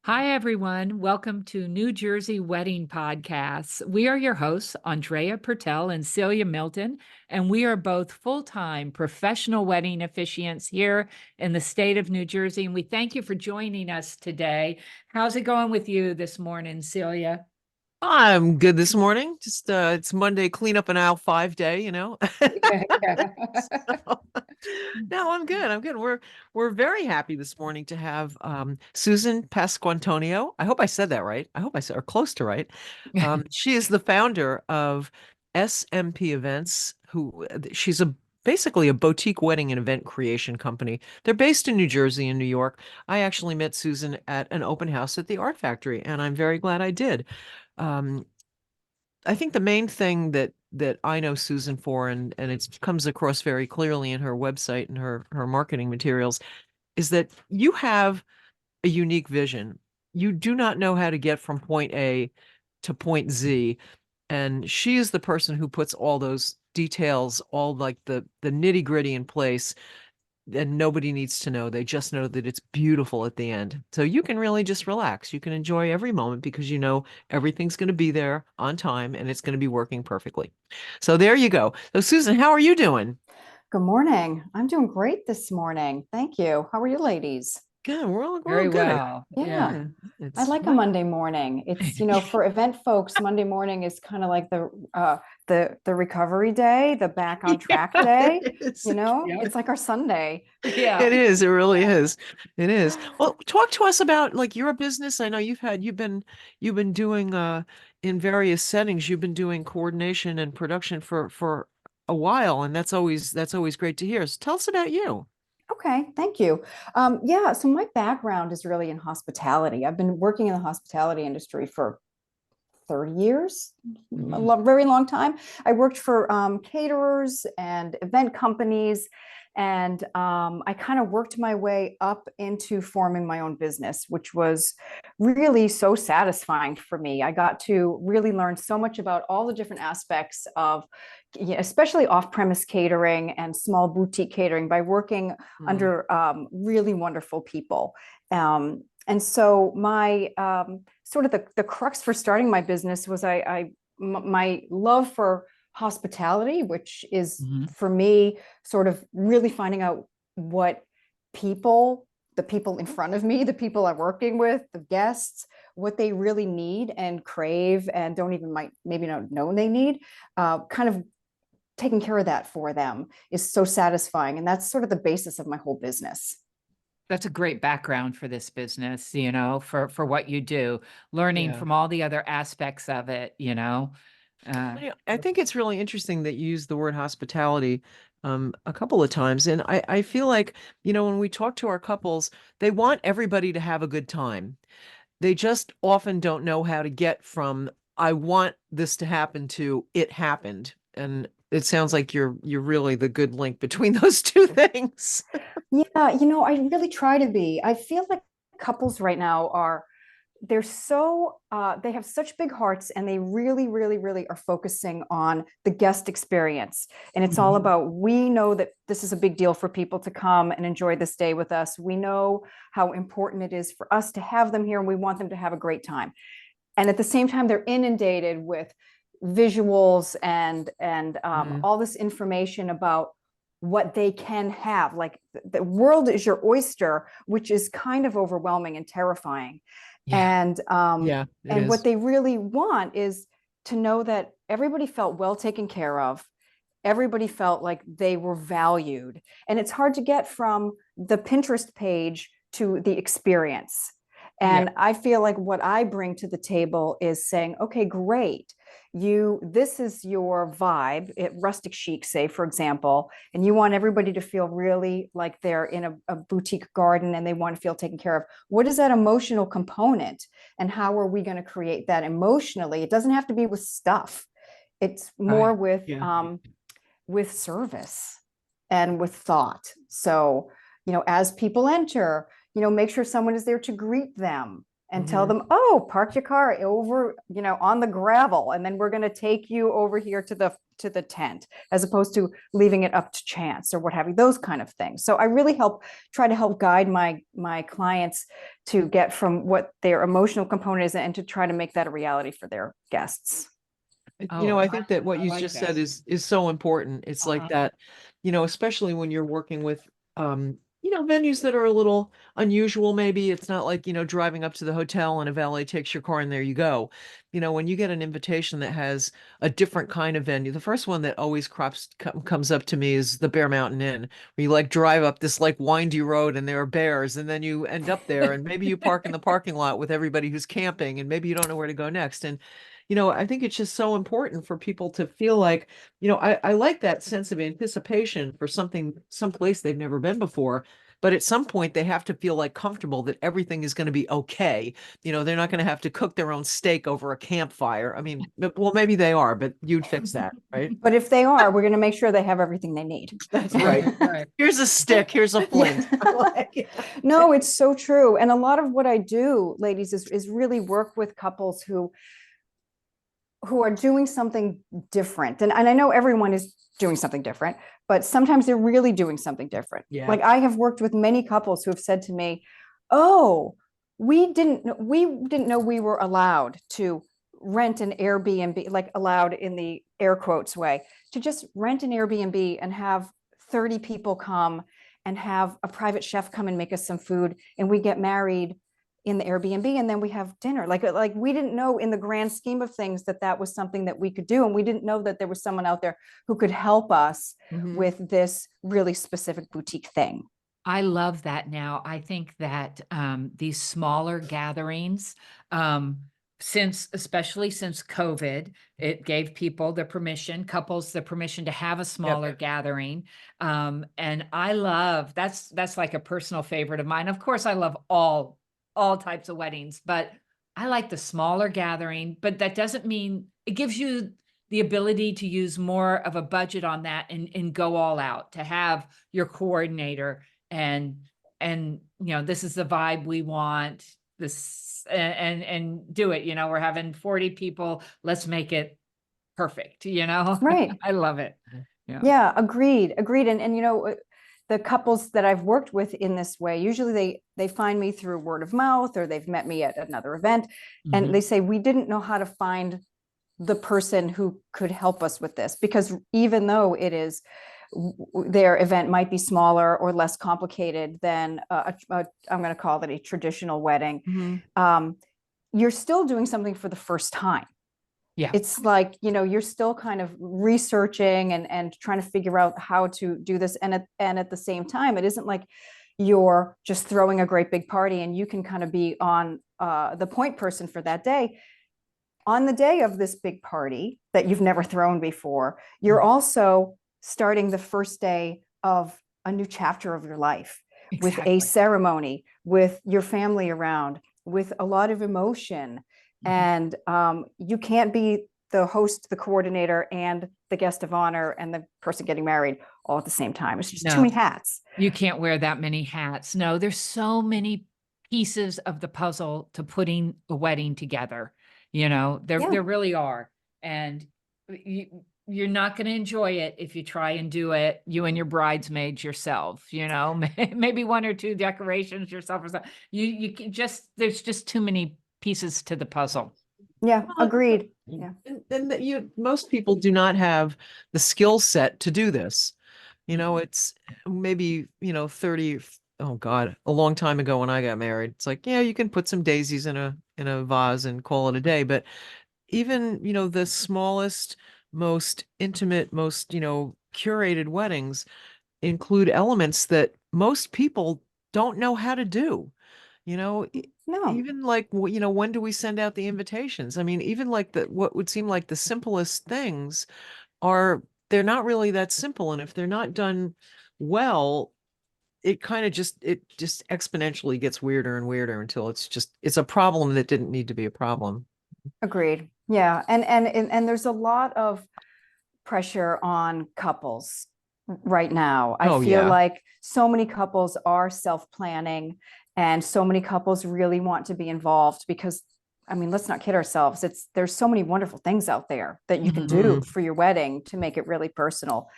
Hi, everyone. Welcome to New Jersey Wedding Podcasts. We are your hosts, Andrea Pertel and Celia Milton, and we are both full-time professional wedding officiants here in the state of New Jersey. And we thank you for joining us today. How's it going with you this morning, Celia? I'm good this morning. Just it's Monday cleanup and aisle 5 day, you know. Yeah. So, no, I'm good. I'm good. We're very happy this morning to have Susan Pasquantonio. I hope I said that right. I hope I said or close to right. She is the founder of SMP Events, who she's a basically a boutique wedding and event creation company. They're based in New Jersey and New York. I actually met Susan at an open house at the Art Factory, and I'm very glad I did. Um, I think the main thing that I know Susan for, and it comes across very clearly in her website and her marketing materials, is that you have a unique vision. You do not know how to get from point A to point Z, and she is the person who puts all those details, all like the nitty-gritty in place, and nobody needs to know. They just know that it's beautiful at the end. So you can really just relax. You can enjoy every moment because you know everything's going to be there on time and it's going to be working perfectly. So there you go. So Susan, how are you doing? Good morning. I'm doing great this morning. Thank you. How are you ladies? Good. We're all Very good. well. Yeah, Yeah. Yeah, I it's like a Monday morning. It's, for event folks, Monday morning is kind of like the recovery day, the back on track yeah, day. it is. Yep. It's like our Sunday. Yeah. It is. It really is. It is. Well, talk to us about like your business. I know you've been doing in various settings. You've been doing coordination and production for a while, and that's always great to hear. So tell us about you. Okay, thank you. Yeah, so my background is really in hospitality. I've been working in the hospitality industry for 30 years, Mhm. very long time. I worked for caterers and event companies, and I kind of worked my way up into forming my own business, which was really so satisfying for me. I got to really learn so much about all the different aspects of, especially off-premise catering and small boutique catering by working Mm. under really wonderful people. And so my sort of the crux for starting my business was my love for hospitality, which is Mhm. for me sort of really finding out what people, the people in front of me, the people I'm working with, the guests, what they really need and crave and don't even might maybe not know they need, kind of taking care of that for them is so satisfying. And that's sort of the basis of my whole business. That's a great background for this business, for what you do, learning Yeah. from all the other aspects of it. Uh, Yeah, I think it's really interesting that you use the word hospitality a couple of times. And I feel like, when we talk to our couples, they want everybody to have a good time. They just often don't know how to get from I want this to happen to it happened. And it sounds like you're really the good link between those two things. Yeah, I really try to be. I feel like couples right now are they're so they have such big hearts and they really really really are focusing on the guest experience, and it's all mhm. about, we know that this is a big deal for people to come and enjoy this day with us. We know how important it is for us to have them here and we want them to have a great time, and at the same time they're inundated with visuals and Mm, all this information about what they can have. Like the world is your oyster, which is kind of overwhelming and terrifying. Yeah. And yeah, it and what is. they really want is to know that everybody felt well taken care of, everybody felt like they were valued, and it's hard to get from the Pinterest page to the experience. Yeah. And I feel like what I bring to the table is saying, okay, great, this is your vibe at rustic chic, say for example, and you want everybody to feel really like they're in a boutique garden and they want to feel taken care of. What is that emotional component, and how are we going to create that emotionally? It doesn't have to be with stuff, it's more Right. Yeah. with service and with thought. So, as people enter, make sure someone is there to greet them. and tell them, oh, park your car over, on the gravel, and then we're going to take you over here to the tent, as opposed to leaving it up to chance or what have you, those kind of things. So I really try to help guide my clients to get from what their emotional component is and to try to make that a reality for their guests. I think that what you like just that. said is so important. It's like that, especially when you're working with, venues that are a little unusual. Maybe it's not like, driving up to the hotel and a valet takes your car and there you go. When you get an invitation that has a different kind of venue, the first one that always comes up to me is the Bear Mountain Inn, where you like drive up this like windy road and there are bears, and then you end up there and maybe you park in the parking lot with everybody who's camping and maybe you don't know where to go next. And I think it's just so important for people to feel like, I like that sense of anticipation for someplace they've never been before. But at some point, they have to feel like comfortable that everything is going to be okay. They're not going to have to cook their own steak over a campfire. I mean, well, maybe they are, but you'd fix that, right? But if they are, we're going to make sure they have everything they need. That's right. Here's a stick. Here's a flint. Yeah. No, it's so true. And a lot of what I do, ladies, is really work with couples who are doing something different. And I know everyone is doing something different, but sometimes they're really doing something different. Yeah. Like I have worked with many couples who have said to me, oh, we didn't know we were allowed to rent an Airbnb, like allowed in the air quotes way, to just rent an Airbnb and have 30 people come and have a private chef come and make us some food, and we get married in the Airbnb and then we have dinner. Like we didn't know in the grand scheme of things that was something that we could do. And we didn't know that there was someone out there who could help us with this really specific boutique thing. I love that now. I think that these smaller gatherings, especially since COVID, it gave people couples the permission to have a smaller gathering. And I love, that's like a personal favorite of mine. Of course, I love all types of weddings, but I like the smaller gathering. But that doesn't mean, it gives you the ability to use more of a budget on that and go all out, to have your coordinator and this is the vibe we want, this and do it. We're having 40 people, let's make it perfect. Right. I love it. Yeah, agreed. And the couples that I've worked with in this way, usually they find me through word of mouth, or they've met me at another event, and they say, we didn't know how to find the person who could help us with this, because even though their event might be smaller or less complicated than I'm going to call it a traditional wedding, you're still doing something for the first time. Yeah. It's like, you're still kind of researching and trying to figure out how to do this. And at the same time, it isn't like you're just throwing a great big party and you can kind of be on the point person for that day. On the day of this big party that you've never thrown before, you're also starting the first day of a new chapter of your life. Exactly. With a ceremony, with your family around, with a lot of emotion. And you can't be the host, the coordinator, and the guest of honor, and the person getting married all at the same time. It's just too many hats. You can't wear that many hats. No, there's so many pieces of the puzzle to putting a wedding together. There really are. And you're not going to enjoy it if you try and do it, you and your bridesmaids yourself, maybe one or two decorations yourself or something. There's just too many pieces to the puzzle. Yeah, agreed. Yeah. And most people do not have the skill set to do this. It's maybe, 30, oh God, a long time ago when I got married. It's like, yeah, you can put some daisies in a vase and call it a day. But even, the smallest, most intimate, most, curated weddings include elements that most people don't know how to do. No. Even like, when do we send out the invitations? I mean, even like what would seem like the simplest things they're not really that simple. And if they're not done well, it just exponentially gets weirder and weirder until it's a problem that didn't need to be a problem. Agreed. Yeah. And there's a lot of pressure on couples right now. I feel like so many couples are self-planning And so many couples really want to be involved because, I mean, let's not kid ourselves. There's so many wonderful things out there that you can do for your wedding to make it really personal.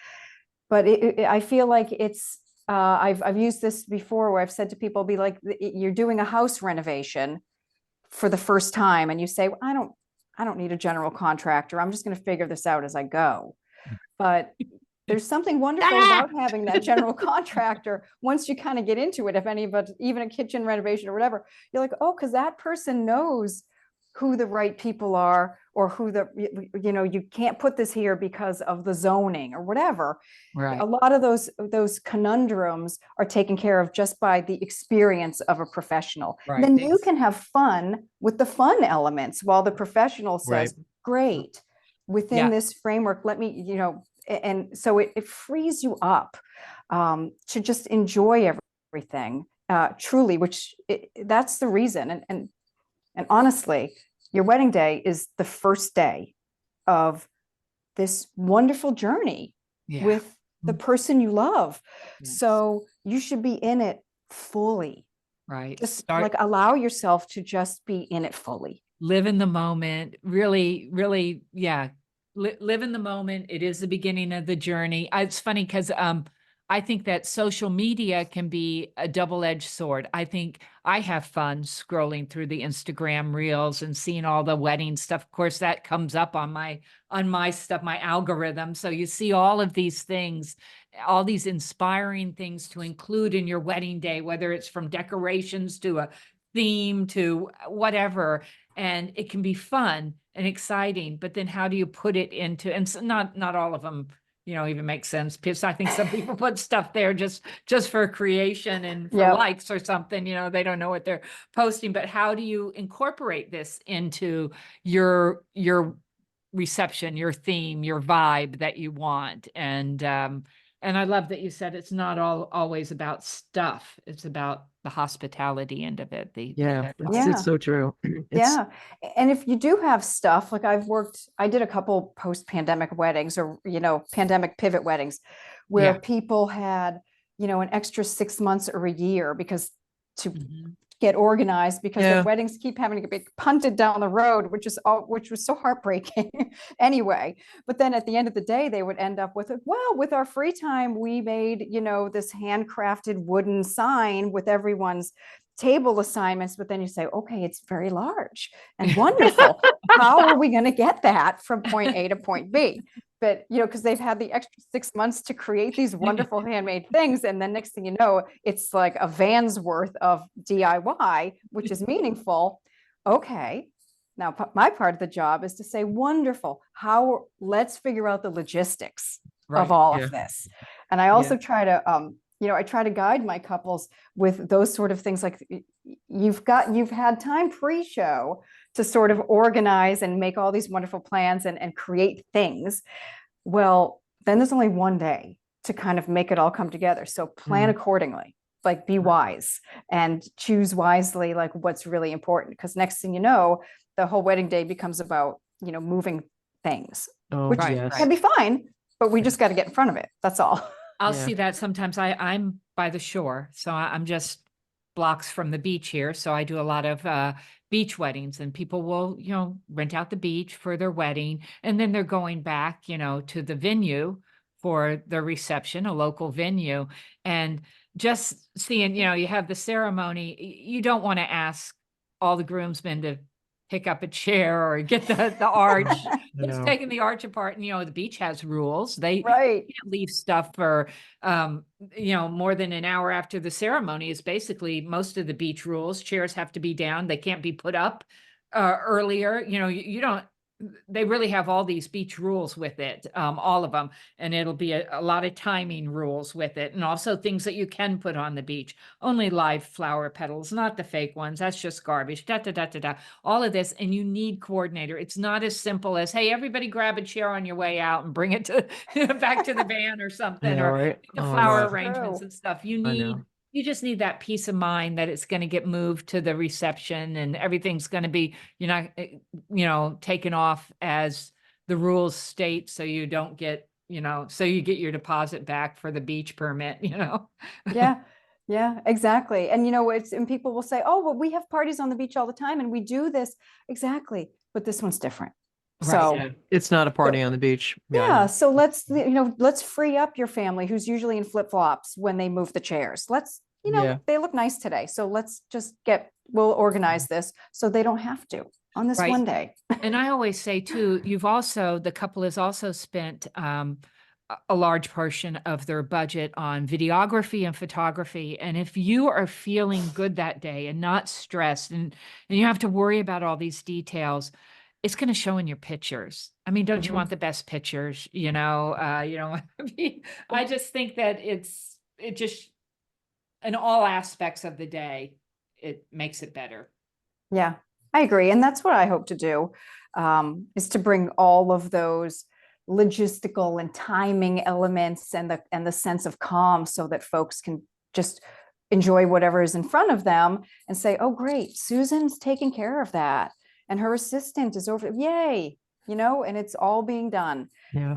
But I feel like it's, I've used this before where I've said to people, be like, you're doing a house renovation for the first time and you say, I don't need a general contractor. I'm just going to figure this out as I go. But there's something wonderful about having that general contractor. Once you kind of get into it, if any of it, even a kitchen renovation or whatever, you're like, oh, because that person knows who the right people are, or who you can't put this here because of the zoning or whatever. Right. A lot of those conundrums are taken care of just by the experience of a professional. Right. Then you can have fun with the fun elements while the professional says, great, within this framework, let me, and so it frees you up to just enjoy everything truly, that's the reason. And honestly, your wedding day is the first day of this wonderful journey with the person you love. Yes. So you should be in it fully. Right. Just like allow yourself to just be in it fully. Live in the moment. Really, really, yeah. Live in the moment. It is the beginning of the journey. It's funny because I think that social media can be a double-edged sword. I think I have fun scrolling through the Instagram reels and seeing all the wedding stuff. Of course, that comes up on my stuff, my algorithm. So you see all of these things, all these inspiring things to include in your wedding day, whether it's from decorations to a theme to whatever. And it can be fun and exciting, but then how do you put it into, and so not all of them, even make sense. Because I think some people put stuff there just for creation and for likes or something, they don't know what they're posting, but how do you incorporate this into your reception, your theme, your vibe that you want? And I love that you said it's not always about stuff. It's about the hospitality end of it. It's so true. And if you do have stuff, like I did a couple post-pandemic weddings or, pandemic pivot weddings where people had, an extra 6 months or a year because to get organized because their weddings keep having to be punted down the road, which was so heartbreaking anyway. But then at the end of the day, they would end up with with our free time, we made, this handcrafted wooden sign with everyone's table assignments. But then you say, okay, it's very large and wonderful. How are we going to get that from point A to point B? But, because they've had the extra 6 months to create these wonderful handmade things. And then next thing you know, it's like a van's worth of DIY, which is meaningful. Okay. Now, my part of the job is to say, wonderful. Let's figure out the logistics of all of this. And I also try to, I try to guide my couples with those sort of things. Like you've had time pre-show to sort of organize and make all these wonderful plans and create things. Well, then there's only one day to kind of make it all come together. So plan accordingly, like be wise and choose wisely, like what's really important. Because next thing you know, the whole wedding day becomes about, moving things, which can be fine, but we just got to get in front of it. That's all. I'll see that sometimes. I'm by the shore, so I'm just blocks from the beach here. So I do a lot of beach weddings, and people will, rent out the beach for their wedding, and then they're going back, to the venue for the reception, a local venue, and just seeing, you have the ceremony. You don't want to ask all the groomsmen to pick up a chair or get the arch. It's taking the arch apart. And, the beach has rules. They can't leave stuff for, more than an hour after the ceremony is basically most of the beach rules. Chairs have to be down. They can't be put up earlier. You don't, they really have all these beach rules with it, all of them. And it'll be a lot of timing rules with it. And also things that you can put on the beach, only live flower petals, not the fake ones. That's just garbage, all of this. And you need coordinator. It's not as simple as, hey, everybody grab a chair on your way out and bring it to back to the van or something, the flower arrangements and stuff. You just need that peace of mind that it's going to get moved to the reception and everything's going to be, taken off as the rules state. So you don't get, so you get your deposit back for the beach permit, Yeah. Yeah, exactly. And and people will say, "Oh, well, we have parties on the beach all the time and we do this." Exactly. But this one's different. Right. So, Yeah. It's not a party so on the beach. Yeah, I yeah, know. so let's free up your family who's usually in flip-flops when they move the chairs. Yeah. They look nice today. So we'll organize this so they don't have to on this Right. one day. And I always say too, the couple has also spent a large portion of their budget on videography and photography. And if you are feeling good that day and not stressed and you have to worry about all these details, it's going to show in your pictures. I mean, don't you want the best pictures? I mean, I just think that it just in all aspects of the day, it makes it better. Yeah, I agree. And that's what I hope to do, is to bring all of those logistical and timing elements and the sense of calm so that folks can just enjoy whatever is in front of them and say, oh, great, Susan's taking care of that. And her assistant is over, yay, and it's all being done. Yeah.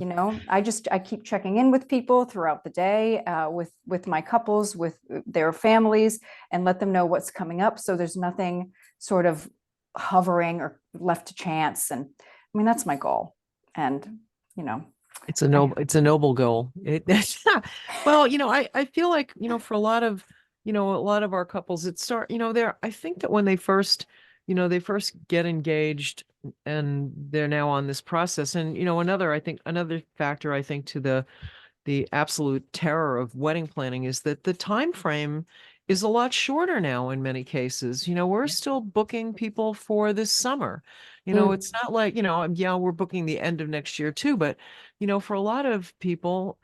I keep checking in with people throughout the day, with my couples, with their families, and let them know what's coming up. So there's nothing sort of hovering or left to chance. And I mean, that's my goal. And, It's a noble goal. Well, I feel like, for a lot of our couples, I think that when they first get engaged and they're now on this process. And, another factor, I think, to the absolute terror of wedding planning is that the time frame is a lot shorter now in many cases. We're still booking people for this summer. It's not like, yeah, we're booking the end of next year too, but for a lot of people,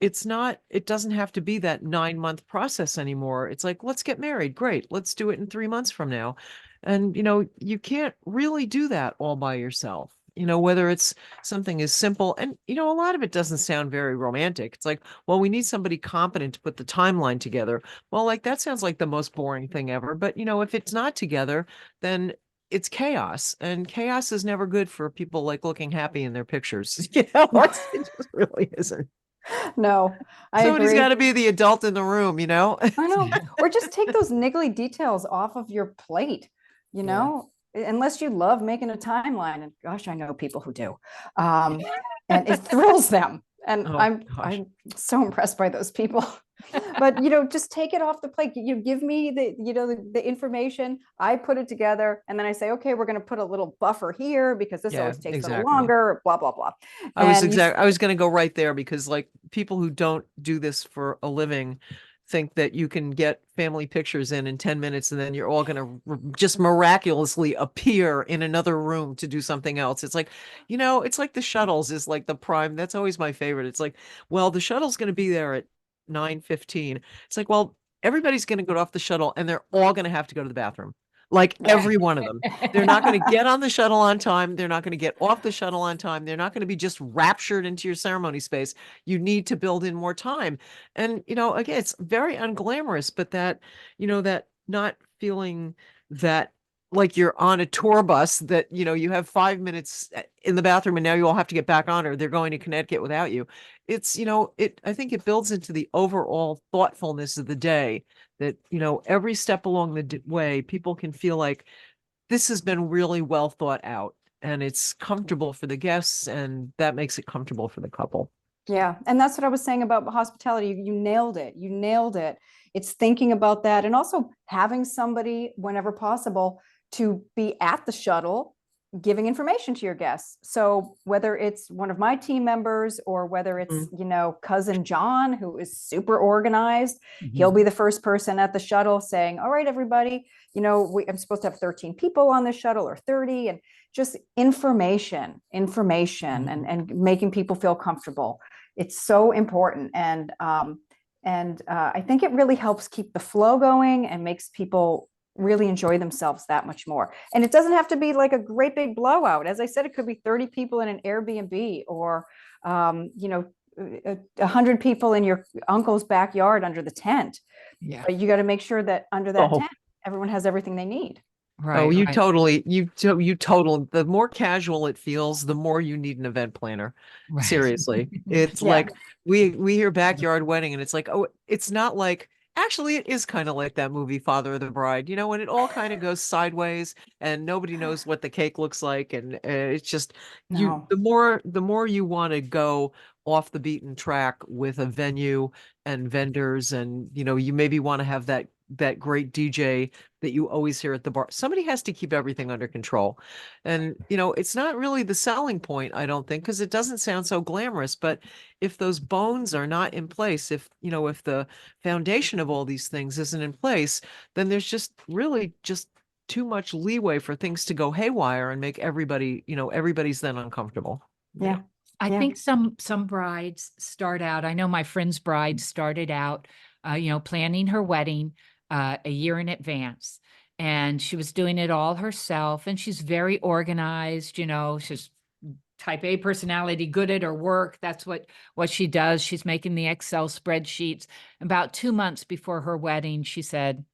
it doesn't have to be that 9-month process anymore. It's like, let's get married. Great. Let's do it in 3 months from now. And, you can't really do that all by yourself. Whether it's something as simple and, a lot of it doesn't sound very romantic. It's like, well, we need somebody competent to put the timeline together. Well, like that sounds like the most boring thing ever. But, if it's not together, then it's chaos, and chaos is never good for people like looking happy in their pictures. It just really isn't. no, I Somebody's got agree. to be the adult in the room, I know. Or just take those niggly details off of your plate, Yeah. unless you love making a timeline. And gosh, I know people who do. Um, and it thrills them. And Oh I'm gosh. I'm so impressed by those people. But just take it off the plate. You give me the information, I put it together, and then I say, okay, we're going to put a little buffer here because this Yeah, always takes a little exactly. longer, blah, blah, blah. And I was going to go right there because like people who don't do this for a living think that you can get family pictures in 10 minutes and then you're all going to just miraculously appear in another room to do something else. It's like, it's like the shuttles is like the prime. That's always my favorite. It's like, well, the shuttle's going to be there at 9:15. It's like, well, everybody's going to go off the shuttle and they're all going to have to go to the bathroom. Like every one of them. They're not going to get on the shuttle on time. They're not going to get off the shuttle on time. They're not going to be just raptured into your ceremony space. You need to build in more time. And, again, it's very unglamorous, but that not feeling that like you're on a tour bus that, you have 5 minutes in the bathroom and now you all have to get back on or they're going to Connecticut without you. It's, I think it builds into the overall thoughtfulness of the day that, every step along the way, people can feel like this has been really well thought out and it's comfortable for the guests and that makes it comfortable for the couple. yeah, and that's what I was saying about hospitality. You nailed it. You nailed it. It's thinking about that and also having somebody whenever possible to be at the shuttle giving information to your guests. So whether it's one of my team members or whether it's, cousin John, who is super organized, he'll be the first person at the shuttle saying, all right, everybody, I'm supposed to have 13 people on the shuttle or 30, and just information and making people feel comfortable. It's so important. And I think it really helps keep the flow going and makes people really enjoy themselves that much more. And it doesn't have to be like a great big blowout. As I said, it could be 30 people in an Airbnb or, 100 people in your uncle's backyard under the tent. Yeah. But you got to make sure that under that tent, everyone has everything they need. Right. Oh, you right. the more casual it feels, the more you need an event planner. Right. Seriously. It's Yeah. like we hear backyard wedding and it's like, oh, it's not like Actually, it is kind of like that movie, Father of the Bride, you know, when it all kind of goes sideways and nobody knows what the cake looks like. And it's just No. the more you want to go off the beaten track with a venue and vendors, and, you know, you maybe want to have that great DJ that you always hear at the bar. Somebody has to keep everything under control. And, you know, it's not really the selling point, I don't think, because it doesn't sound so glamorous, but if those bones are not in place, if, you know, if the foundation of all these things isn't in place, then there's just really just too much leeway for things to go haywire and make everybody, you know, everybody's then uncomfortable. you Yeah. know? I Yeah. think some brides start out. I know my friend's bride started out, planning her wedding a year in advance, and she was doing it all herself. And she's very organized. She's type A personality, good at her work. That's what she does. She's making the Excel spreadsheets. About 2 months before her wedding, she said,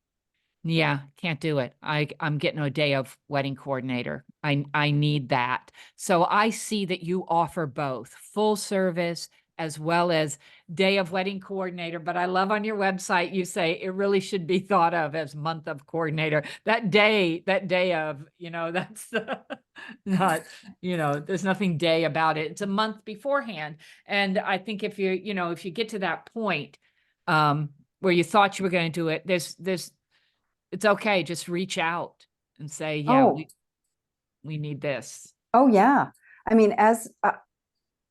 yeah, can't do it. I'm getting a day of wedding coordinator. I need that. So I see that you offer both full service as well as day of wedding coordinator. But I love on your website, you say it really should be thought of as month of coordinator. That day of, that's not, there's nothing day about it. It's a month beforehand. And I think if you get to that point, where you thought you were going to do it, it's okay. Just reach out and say, yeah, Oh, we need this. oh yeah. I mean, as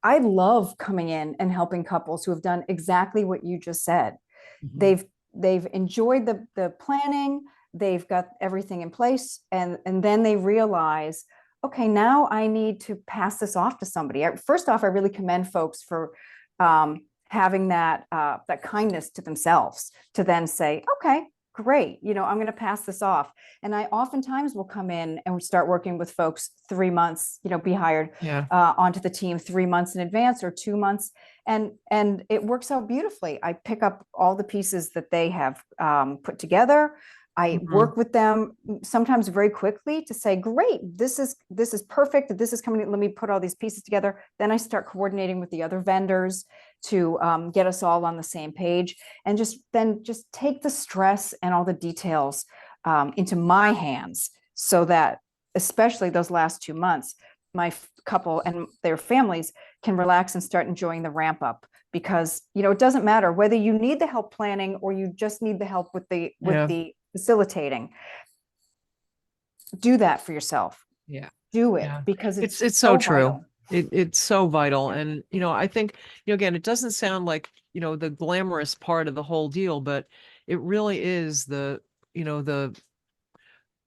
I love coming in and helping couples who have done exactly what you just said. Mhm. They've enjoyed the planning, they've got everything in place, and then they realize, okay, now I need to pass this off to somebody. First off, I really commend folks for having that kindness to themselves to then say, okay, great, I'm going to pass this off. And I oftentimes will come in and we start working with folks 3 months, be hired Yeah. onto the team 3 months in advance or 2 months. And it works out beautifully. I pick up all the pieces that they have put together. I work with them sometimes very quickly to say, great, this is perfect. This is coming. Let me put all these pieces together. Then I start coordinating with the other vendors to get us all on the same page, and just take the stress and all the details into my hands, so that especially those last 2 months, my couple and their families can relax and start enjoying the ramp up. Because it doesn't matter whether you need the help planning or you just need the help with the facilitating. Do that for yourself. Yeah. Do it, Yeah. because It's so true. vital. It's so vital. And, I think, again, it doesn't sound like, the glamorous part of the whole deal, but it really is the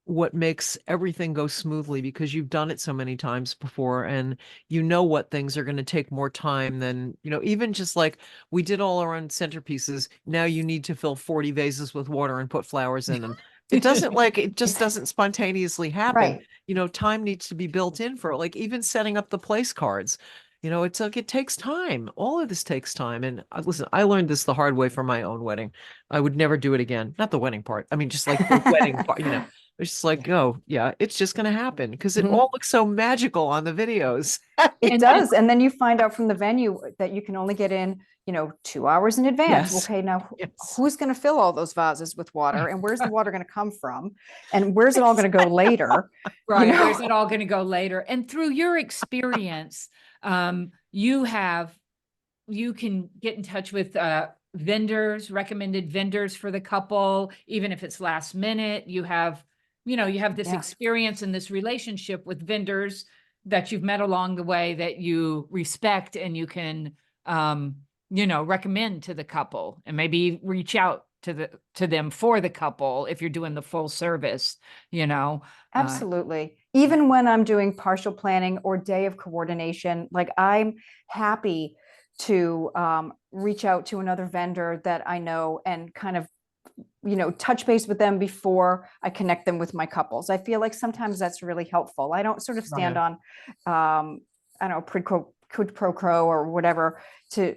what makes everything go smoothly, because you've done it so many times before, and what things are going to take more time than, even just like we did all our own centerpieces. Now you need to fill 40 vases with water and put flowers in them. It just doesn't spontaneously happen. Right. Time needs to be built in for it. Like even setting up the place cards. It's like it takes time. All of this takes time. And listen, I learned this the hard way for my own wedding. I would never do it again. Not the wedding part. I mean, just like the wedding part, It's just like, oh, yeah, it's just going to happen because it all looks so magical on the videos. It And- does. And then you find out from the venue that you can only get in, 2 hours in advance. Yes. Okay, now Yes. who's going to fill all those vases with water, and where's the water going to come from, and where's it all going to go later? Right. Where's it all going to go later? And through your experience, you can get in touch with vendors, recommended vendors for the couple, even if it's last minute. You have this Yeah. experience and this relationship with vendors that you've met along the way that you respect, and you can, recommend to the couple, and maybe reach out to them for the couple if you're doing the full service, Absolutely. Even when I'm doing partial planning or day of coordination, like I'm happy to reach out to another vendor that I know and kind of, touch base with them before I connect them with my couples. I feel like sometimes that's really helpful. I don't sort of stand on, I don't know, quid pro quo or whatever to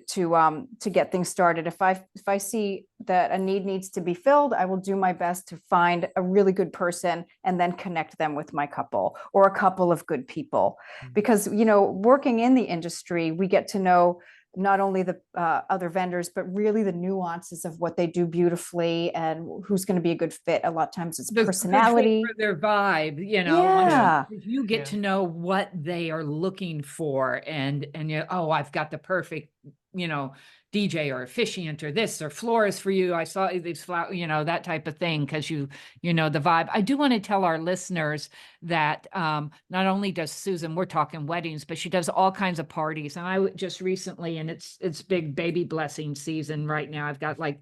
get things started. If I see that a need needs to be filled, I will do my best to find a really good person and then connect them with my couple or a couple of good people. Because, working in the industry, we get to know not only the other vendors, but really the nuances of what they do beautifully and who's going to be a good fit. A lot of times it's The good fit personality. for their vibe, you know, once Yeah. you get Yeah. to know what they are looking for, and you, oh, I've got the perfect, you know, DJ or officiant or this or florist for you. I saw these flower, you know, that type of thing, because you know the vibe. I do want to tell our listeners that not only does Susan, we're talking weddings, but she does all kinds of parties. And I just recently, and it's big baby blessing season right now. I've got like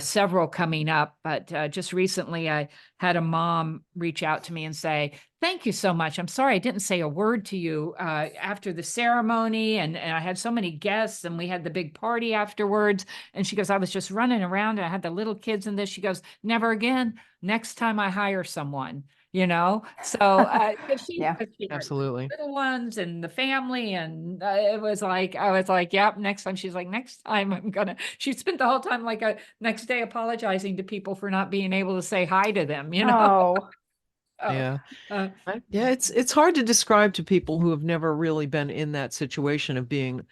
several coming up, but just recently I had a mom reach out to me and say, thank you so much. I'm sorry I didn't say a word to you after the ceremony, and I had so many guests, and we had the big party afterwards. And she goes, I was just running around and I had the little kids in this. She goes, never again. Next time I hire someone, you know? So 'cause Yeah. 'cause she had Absolutely. little ones and the family, and it was like, I was like, yep, next time. She's like, next time I'm gonna, she spent the whole time like a next day apologizing to people for not being able to say hi to them, you know? Oh, Oh, Yeah. uh, Yeah, it's hard to describe to people who have never really been in that situation of being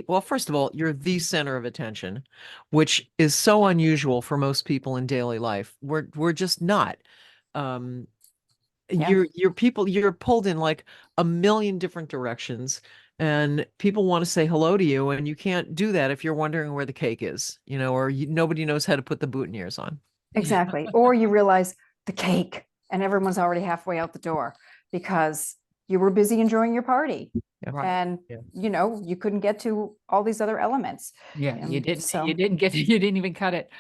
well, first of all, you're the center of attention, which is so unusual for most people in daily life. We're just not. Um, yeah. you're pulled in like a million different directions, and people want to say hello to you, and you can't do that if you're wondering where the cake is, or nobody knows how to put the boutonnieres on. Exactly. Or you realize the cake and everyone's already halfway out the door because you were busy enjoying your party. Yeah. right. And, Yeah. you couldn't get to all these other elements. Yeah, you didn't So you didn't get you didn't even cut it.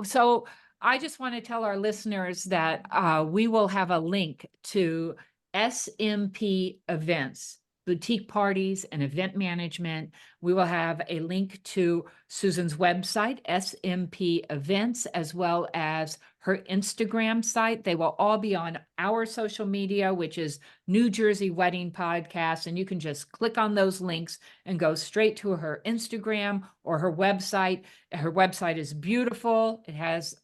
So I just want to tell our listeners that we will have a link to SMP Events, boutique parties and event management. We will have a link to Susan's website, SMP Events, as well as her Instagram site. They will all be on our social media, which is New Jersey Wedding Podcast. And you can just click on those links and go straight to her Instagram or her website. Her website is beautiful. It has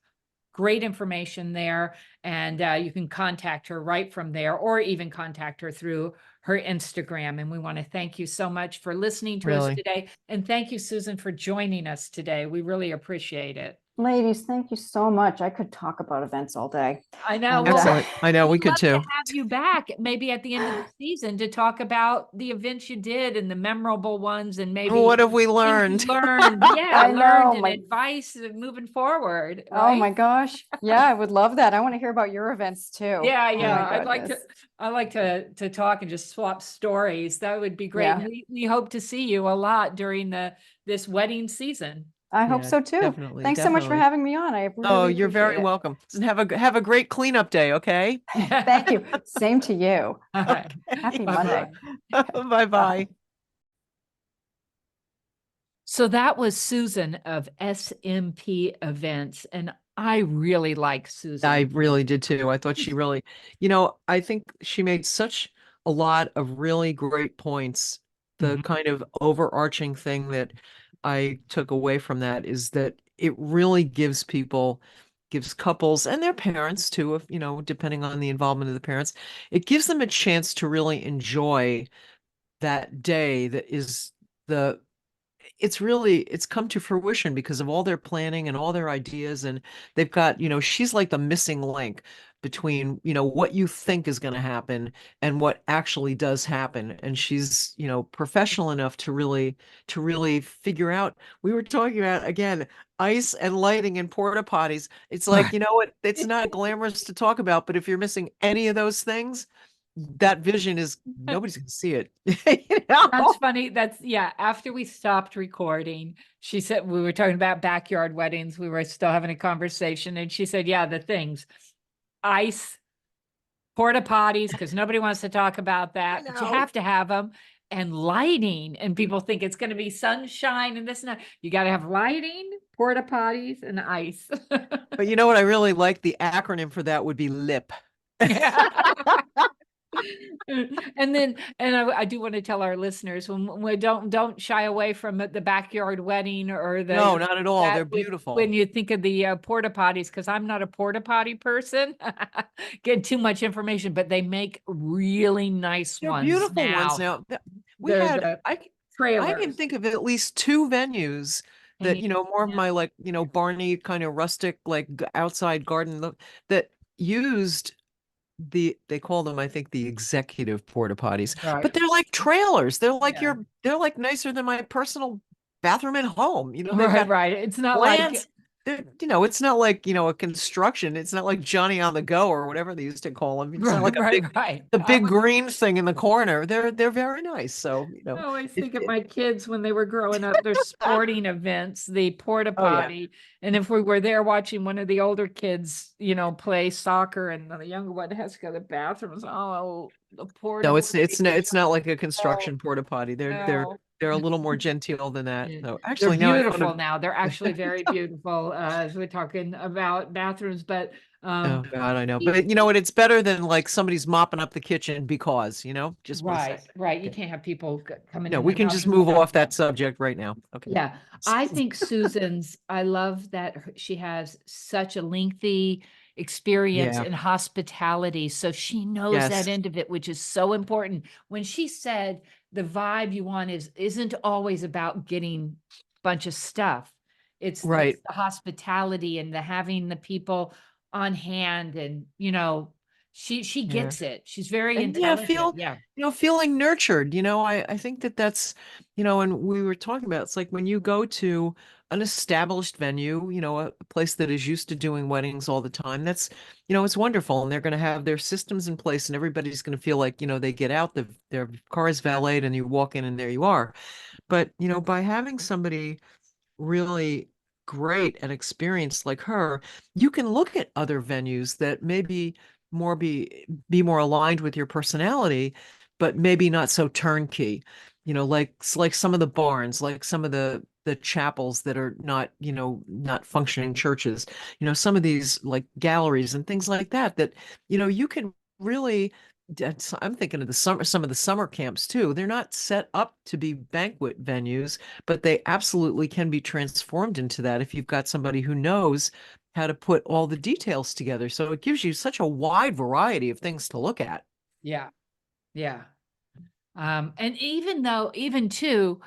great information there, and you can contact her right from there, or even contact her through her Instagram. And we want to thank you so much for listening to us Really. today. And thank you, Susan, for joining us today. We really appreciate it. ladies, thank you so much. I could talk about events all day. I know. And, Well, Excellent. I know we we'd could love to too. have you back maybe at the end of the season to talk about the events you did and the memorable ones, and maybe What have we things learned? you learned. Yeah, I know, and my advice moving forward, Oh my right? gosh. Yeah, I would love that. I want to hear about your events too. Yeah, Oh yeah. my I'd like to goodness. I like to talk and just swap stories. That would be great. Yeah. And we hope to see you a lot during this wedding season. I hope Yeah, so too. definitely, Thanks so much for definitely. having me on. I really Oh, you're very appreciate it. welcome. And have a great cleanup day, okay? Thank you. Same to you. All right. Happy Bye-bye. Monday. Bye-bye. So that was Susan of SMP Events, and I really like Susan. I really did too. I thought she really, I think she made such a lot of really great points. The Mhm. kind of overarching thing that I took away from that is that it really gives couples and their parents too, if, depending on the involvement of the parents, it gives them a chance to really enjoy that day that is the it's come to fruition because of all their planning and all their ideas, and they've got, she's like the missing link between, what you think is going to happen and what actually does happen. And she's, professional enough to really figure out. We were talking about, again, ice and lighting and porta potties. It's like, you know what, it's not glamorous to talk about, but if you're missing any of those things, that vision is nobody's gonna see it. That's funny. After we stopped recording, she said, we were talking about backyard weddings. We were still having a conversation, and she said, yeah, the things, ice, porta potties, because nobody wants to talk about that, but you know. have to have them, and lighting. And people think it's going to be sunshine and this and that. You got to have lighting, porta potties, and ice. But you know what I really like? The acronym for that would be LIP. And I do want to tell our listeners, when we don't shy away from the backyard wedding or No, not at all. They're beautiful. when you think of the porta potties, because I'm not a porta potty person, get too much information, but they make really nice They're ones beautiful now. ones now. We They're had the- I can trailers. think of at least two venues that, Hanging- more of yeah. my like, Barney kind of rustic, like outside garden look that used they call them, I think, the executive porta potties, Right. but they're like trailers. They're like Yeah. they're like nicer than my personal bathroom at home. They've Right, got right. It's not like plants. It's not like, a construction. It's not like Johnny on the go or whatever they used to call them. It's not right, like right, right. the big green thing in the corner. They're very nice. So, I always if, think of my kids when they were growing up, their sporting events, the porta oh yeah. potty. And if we were there watching one of the older kids, play soccer and the younger one has to go to the bathroom, oh, the porta No, potty. it's not like a No, construction porta potty. no. They're a little more genteel than that. Yeah. No, They're actually, now I thought beautiful of. now. They're actually very beautiful, as we're talking about bathrooms, but Oh God, I know. the- But you know what? It's better than like somebody's mopping up the kitchen because, just for a right, second. right. You Okay. can't have people coming No, in we and can out just and move stuff. off that subject right now. Okay. Yeah, I think Susan's, I love that she has such a lengthy experience Yeah. in hospitality. So she knows that Yes. end of it, which is so important. When she said the vibe you want isn't always about getting a bunch of stuff. It's Right. the hospitality and the having the people on hand and she Yeah. gets it. She's very And yeah, intelligent. Yeah. feeling nurtured. I think that's, and we were talking about, it's like when you go to an established venue, a place that is used to doing weddings all the time, that's, it's wonderful. And they're going to have their systems in place and everybody's going to feel like, they get out, their car is valeted and you walk in and there you are. But, by having somebody really great and experienced like her, you can look at other venues that maybe more be more aligned with your personality, but maybe not so turnkey. Like some of the barns, like some of the chapels that are not, not functioning churches. Some of these like galleries and things like that, you can really. I'm thinking of some of the summer camps too. They're not set up to be banquet venues, but they absolutely can be transformed into that if you've got somebody who knows how to put all the details together. So it gives you such a wide variety of things to look at. Yeah. Yeah. And even too,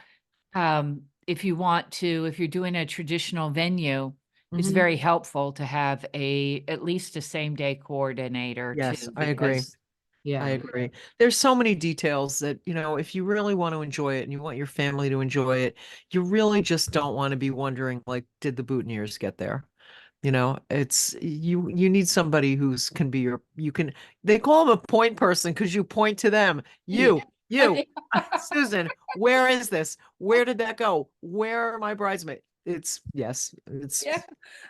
if you're doing a traditional venue, it's Mhm. very helpful to have at least a same day coordinator Yes, too, I agree. because I yeah, agree. There's so many details that, if you really want to enjoy it and you want your family to enjoy it, you really just don't want to be wondering, like, did the boutonnieres get there? It's you need somebody who's can be they call them a point person because you point to them. yeah. You, Susan, where is this? Where did that go? Where are my bridesmaids? It's Yeah,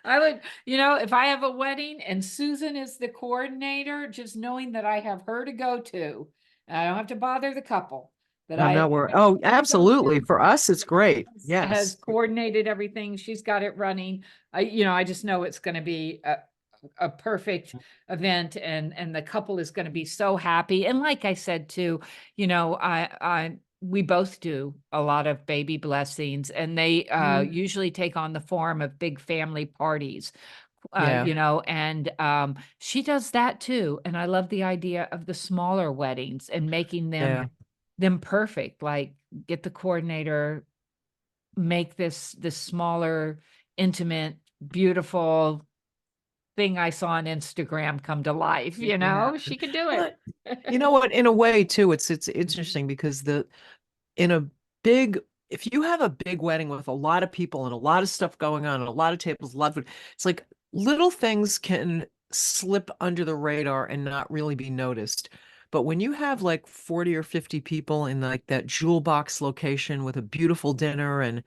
I would, if I have a wedding and Susan is the coordinator, just knowing that I have her to go to, and I don't have to bother the couple. That I'm I not have worried. Oh, her to go absolutely. to For us, it's great. has Yes. coordinated everything. She's got it running. I just know it's going to be a perfect event and the couple is going to be so happy. And like I said, too, we both do a lot of baby blessings and they Mhm. usually take on the form of big family parties. Yeah. And she does that too. And I love the idea of the smaller weddings and making Yeah. them perfect. Like get the coordinator, make this smaller, intimate, beautiful thing I saw on Instagram come to life, Yeah. She could do Well, it. you know what? In a way, too, it's interesting because in a big if you have a big wedding with a lot of people and a lot of stuff going on and a lot of tables, a lot of food, it's like little things can slip under the radar and not really be noticed. But when you have like 40 or 50 people in like that jewel box location with a beautiful dinner and,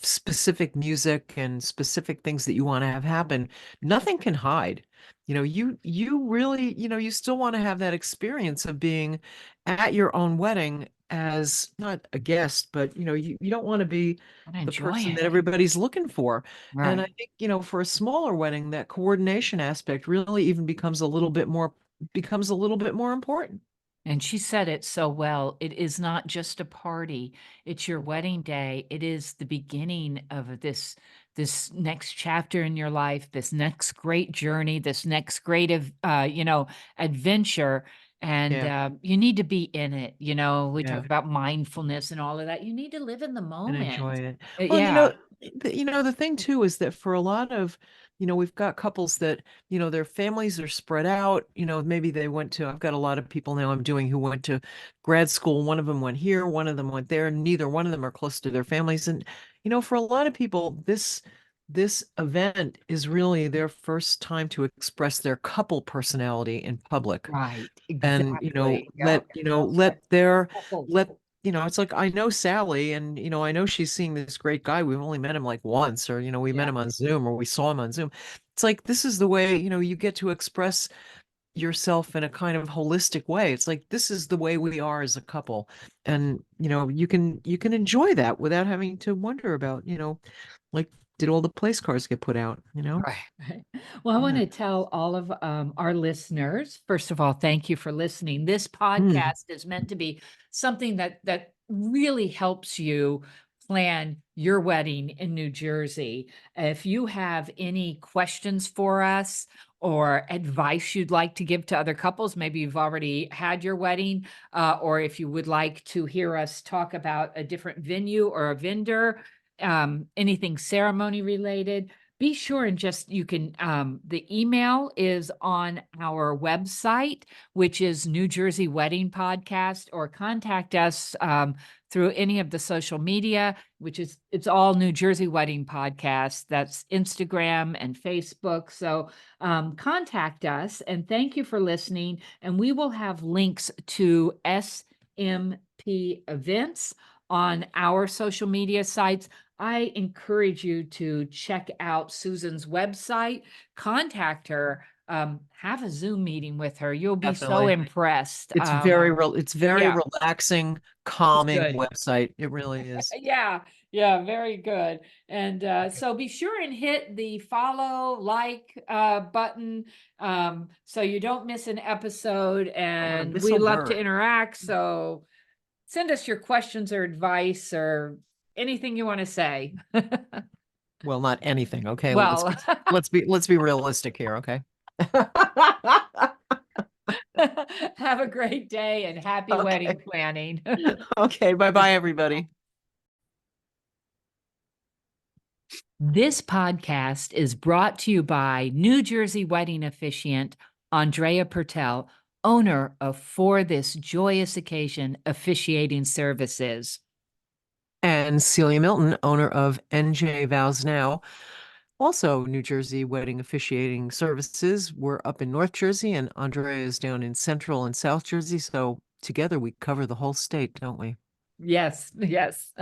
specific music and specific things that you want to have happen, nothing can hide. You really, you still want to have that experience of being at your own wedding as not a guest, but you don't want to be And the enjoy person that it. everybody's looking for. And I Right. think, for a smaller wedding, that coordination aspect really even becomes a little bit more important. And she said it so well. It is not just a party. It's your wedding day. It is the beginning of this next chapter in your life, this next great journey, this next great of adventure. And Yeah. you need to be in it. We Yeah. talk about mindfulness and all of that. You need to live in the And moment. enjoy it. Well, Yeah. the thing too is that for a lot of, we've got couples that, their families are spread out, maybe I've got a lot of people now I'm doing who went to grad school. One of them went here, one of them went there, and neither one of them are close to their families. And, for a lot of people, this event is really their first time to express their couple personality in public. Right. And, Exactly. let, Couples. it's like, I know Sally and, I know she's seeing this great guy. We've only met him like once, or, we met Yeah. him on Zoom, or we saw him on Zoom. It's like, this is the way, you get to express yourself in a kind of holistic way. It's like, this is the way we are as a couple. And, you can enjoy that without having to wonder about, like, did all the place cards get put out, Right. Right. Well, I want Yeah. to tell all of our listeners, first of all, thank you for listening. This Mm. podcast is meant to be something that really helps you plan your wedding in New Jersey. If you have any questions for us or advice you'd like to give to other couples, maybe you've already had your wedding, or if you would like to hear us talk about a different venue or a vendor, anything ceremony related, be sure and you can, the email is on our website, which is New Jersey Wedding Podcast, or contact us through any of the social media, it's all New Jersey Wedding Podcast. That's Instagram and Facebook. So contact us, and thank you for listening. And we will have links to SMP Events on our social media sites. I encourage you to check out Susan's website, contact her, have a Zoom meeting with her. You'll be so Definitely. impressed. It's very Yeah. relaxing, calming Good. website. It really is. Yeah, very good. And so be sure and hit the follow, like button, so you don't miss an episode. And miss we a love to word. interact. So send us your questions or advice or anything you want to say. Well, not anything. Okay, Well, let's be realistic here. Okay. have a great day and happy wedding Okay. planning. Okay. Bye bye, everybody. This podcast is brought to you by New Jersey wedding officiant Andrea Pertel, owner of For This Joyous Occasion Officiating Services. And Celia Milton, owner of NJ Vows Now, also New Jersey wedding officiating services. We're up in North Jersey, and Andrea is down in Central and South Jersey. So together we cover the whole state, don't we? Yes, yes.